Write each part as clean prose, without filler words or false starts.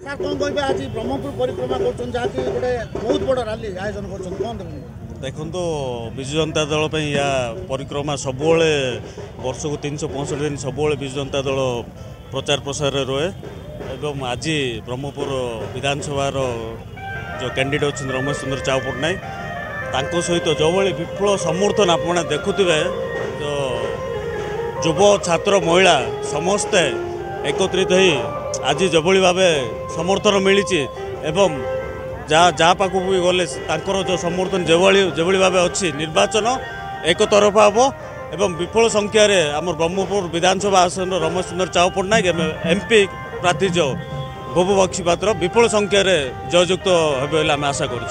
Sir କ'ଣ କହିବେ ଆଜି ବ୍ରହ୍ମପୁର ପରିକ୍ରମା କରୁଛନ୍ତି ଯାହାକି ଗୋଟେ ବହୁତ ବଡ଼ ରାଲି ଆୟୋଜନ କରୁଛନ୍ତି କ'ଣ ଦେଖନ୍ତୁ ଦେଖନ୍ତୁ ବିଜୁ ଜନତା ଦଳ ପାଇଁ ଏହା ପରିକ୍ରମା ସବୁବେଳେ ବର୍ଷକୁ 365 ଦିନ ସବୁବେଳେ ବିଜୁ ଜନତା ଦଳ ପ୍ରଚାର ପ୍ରସାରରେ ରହେ ଏବଂ ଆଜି ବ୍ରହ୍ମପୁର ବିଧାନସଭାର ଯେଉଁ କ୍ୟାଣ୍ଡିଡେଟ୍ ଅଛନ୍ତି ରମେଶ ଚନ୍ଦ୍ର ଚାଉ ପଟ୍ଟନାୟକ ତାଙ୍କ ସହିତ ଯେଉଁଭଳି ବିପୁଳ ସମର୍ଥନ ଆପଣ ଦେଖୁଥିବେ ଯୁବ ଛାତ୍ର ମହିଳା ସମସ୍ତେ एकत्रित हो आज जभली भाव समर्थन मिली एवं जहाँ पाक भी गले जो समर्थन जो भाव अच्छी निर्वाचन एक तरफा हम एवं विपुल संख्यार आम ब्रह्मपुर विधानसभा आसन रमेश चंद्र चाउ पट्टनायक एमपी प्रार्थी जो बबू बक्सी पात्र विपुल संख्यार जययुक्त हे आम आशा कर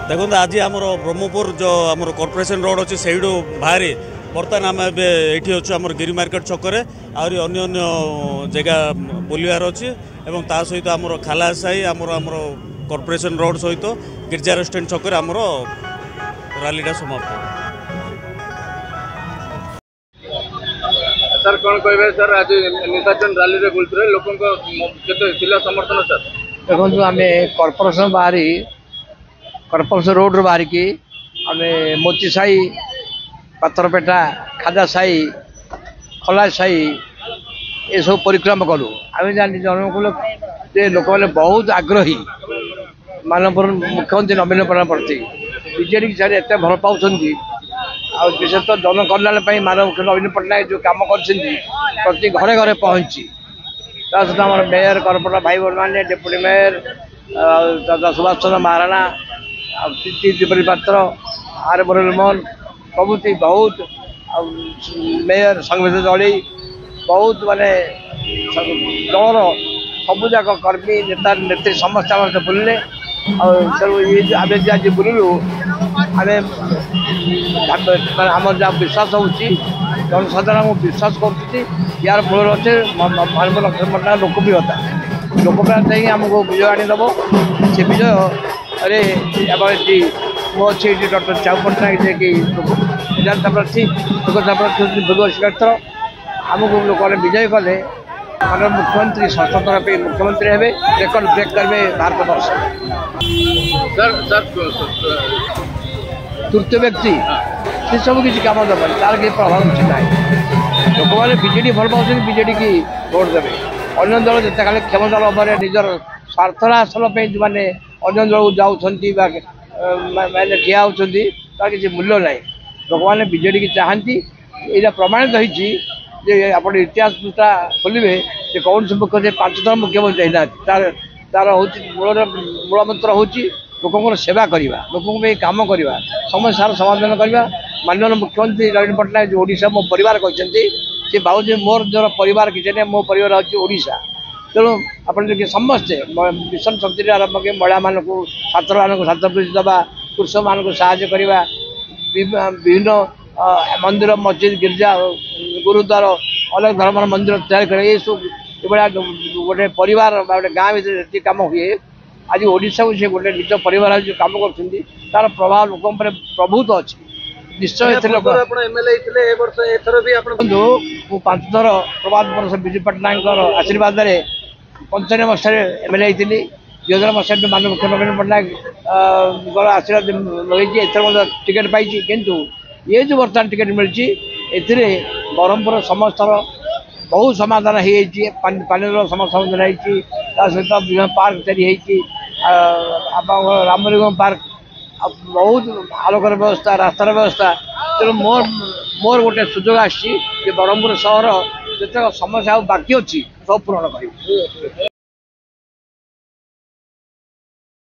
देखो आज आम ब्रह्मपुर जो आम कॉर्पोरेशन रोड अच्छी से बाहरी बर्तमान आम एठी अच्छु आम गिरी मार्केट छकरे आहरी अन्य अन्य जगह बुलवार अच्छी एवं ता सहित आमर खाला साही आमर कॉर्पोरेशन रोड सहित गिरजा रेस्टोरेंट छकरे आमर रैलीटा समाप्त। सर कौन कहे सर आज निर्वाचन रैली रे बुलते लोक समर्थन सर देखो आम कॉर्पोरेशन बाहरी कॉर्पोरेशन रोड रू बाहर की आम मोची साही पाथरपेटा खादा साही खला साही ये सब परिक्रमा कलु आम जानी जनकूल लोक मैंने बहुत आग्रही मानपुर मुख्यमंत्री नवीन पट्टनायक प्रति बीजेडी की सारे एत भल पाँच विशेषतः जनकल्याण मानव नवीन पट्टनायक जो कम कर घरे घरे पहुँची सहित आम मेयर कॉर्पोरेटर भाई बहन मैंने डेप्यूटी मेयर दादा सुभाष चंद्र महाराणा त्रिपति पात्र आर मुरलीमोहन प्रभृति बहुत मेयर संगीत दली बहुत माने दलर सबुजाक कर्मी नेता नेत्री समस्त आम बुलले आम आज बुलू आम आम जहाँ विश्वास हो जनसाधारण विश्वास कर यार मूल अच्छे मानव लक्ष्मण पट्टनायक लोकप्रियता लोकप्रियता ही आमको विजय आनीदेव से विजय अरे मो अच्छी डॉक्टर चाउ पट्टनायक जे कि जनता प्रार्थी लोकसभा प्रार्थी भूगोल क्षेत्र आमको लोक विजय कले मानव मुख्यमंत्री षष्ठ तरफ मुख्यमंत्री हे रेकर्ड ब्रेक करेंगे भारत वर्ष तृतीय व्यक्ति से सब किसी कम देवे तार कि प्रभाव किसी ना लोक मैंने बीजेडी भल पाँच बीजेडी की भोट देवे अन्य दल जिते खाली क्षमता लभर निजर स्वार्थर हासिल जो मैंने अन्य दल जाऊँगी मैंने ठिया होती तार किसी मूल्य ना लोक मैंने बीजेडी की चाहती यहाँ प्रमाणित होती आप इतिहास पृष्ठा खोलिए कौन से मुख्य 5 थर मुख्यमंत्री तार तार हूँ मूल मंत्र हूँ लोक सेवा करवा लोक कम करवा समस्यार समाधान करवा माननीय मुख्यमंत्री नवीन पट्टनायक जो ओडिशा मो परिवार कहते सी भावी मोर जो परिवार किसी नहीं मो परिवार हूँ ओडिशा तेणु आप समस्ते मिशन शक्ति आरंभ कर महिला मान छात्र मान छात्रवृत्ति दवा पुरुष मान साहय करवा विभिन्न मंदिर मस्जिद गिरजा गुरुद्वार अलग धर्म मंदिर तैयार कर गोटे परिवार गोटे गाँव भर कम हुए आज ओडिशा को गोटे निज परिवार जो कम कर तार प्रभाव लोक प्रभुत अच्छी निश्चय 5 थर प्रभात वर्ष विजु पट्टनायक आशीर्वाद 95 मसीह एमएलए होती 2000 मसीह माननीय मुख्यमंत्री नवीन पट्टनायक आशीर्वाद लगे एथर टिकेट पाई किंतु ये जो बर्तमान टिकेट मिली ब्रह्मपुर समस्त बहुत समाधान पानी समस्या समाधान सहित विभिन्न पार्क तैयारी रामलिंग पार्क बहुत आलोकर व्यवस्था रास्तार व्यवस्था तेणु मोर गोटे सुजोग आसी ब्रह्मपुर सहर जितक समस्या बाकी अच्छी सब पूरण कर।